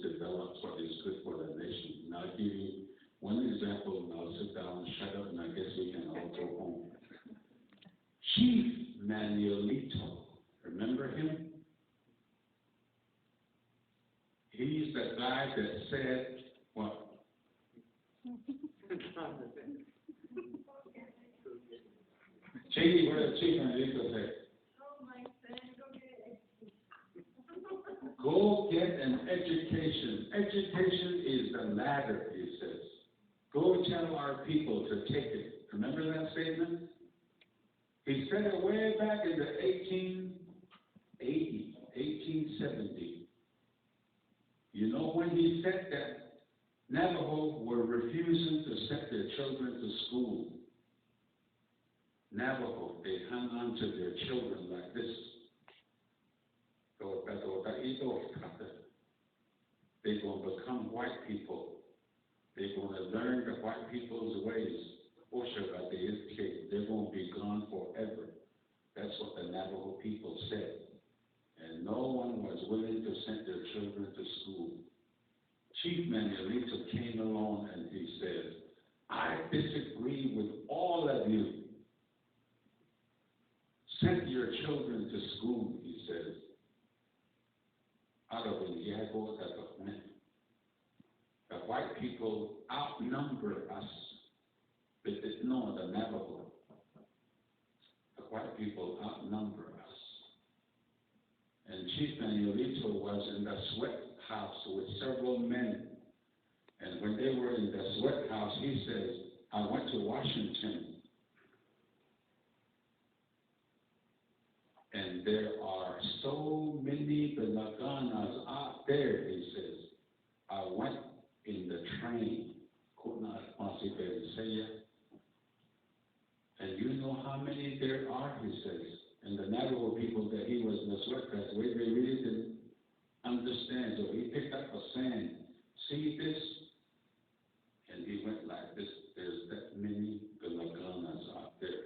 develops what is good for the nation. And I'll give you one example, and I'll sit down and shut up, and I guess we can all go home. Chief Manuelito, remember him? He's the guy that said, what? Chingy, what did Chief Manuelito say? Oh, my son, go get an education. Education is the ladder, he says. Go tell our people to take it. Remember that statement? He said it way back in the 1870. You know when he said that, Navajo were refusing to send their children to school. Navajo, they hung on to their children like this. They're going to become white people. They're going to learn the white people's ways. They're going to be gone forever. That's what the Navajo people said. And no one was willing to send their children to school. Chief Manuelito came along and he said, I disagree with all of you. Send your children to school, he says. The white people outnumber us. No, the Navajo. The white people outnumber us. And Chief Manuelito was in the sweat house with several men. And when they were in the sweat house, he says, I went to Washington. And there are so many Benaganas out there, he says. I went in the train. And you know how many there are, he says. And the Navajo people that he was in the sweat class, they really didn't understand. So he picked up a sand. See this? And he went like this. There's that many Benaganas out there.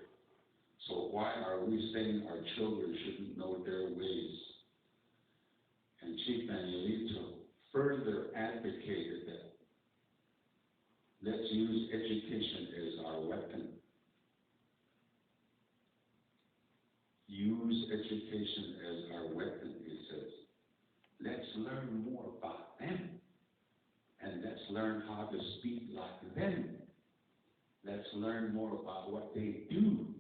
So why are we saying our children shouldn't know their ways? And Chief Manuelito further advocated that let's use education as our weapon. Use education as our weapon, he says. Let's learn more about them. And let's learn how to speak like them. Let's learn more about what they do.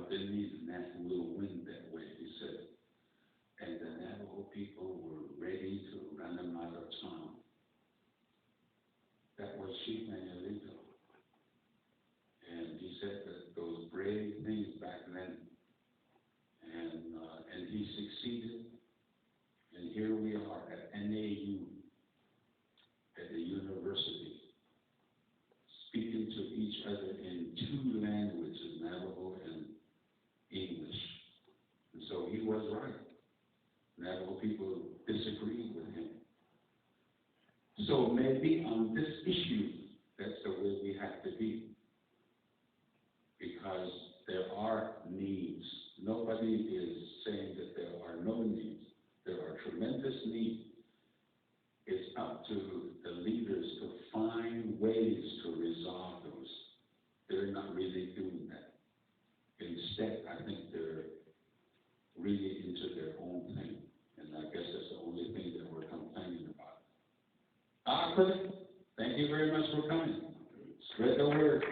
The Navajo will win that way, he said. And the Navajo people were ready to run them out of town. That was Chief Manuelito. And he said that those brave things back then. And he succeeded. And here we are at NAU, at the university, speaking to each other in two languages, Navajo and English. And so he was right. Navajo people disagreed with him. So maybe on this issue, that's the way we have to be. Because there are needs. Nobody is saying that there are no needs. There are tremendous needs. It's up to the leaders to find ways to resolve those. They're not really doing that. Instead, I think they're really into their own thing. And I guess that's the only thing that we're complaining about. Thank you very much for coming. Spread the word.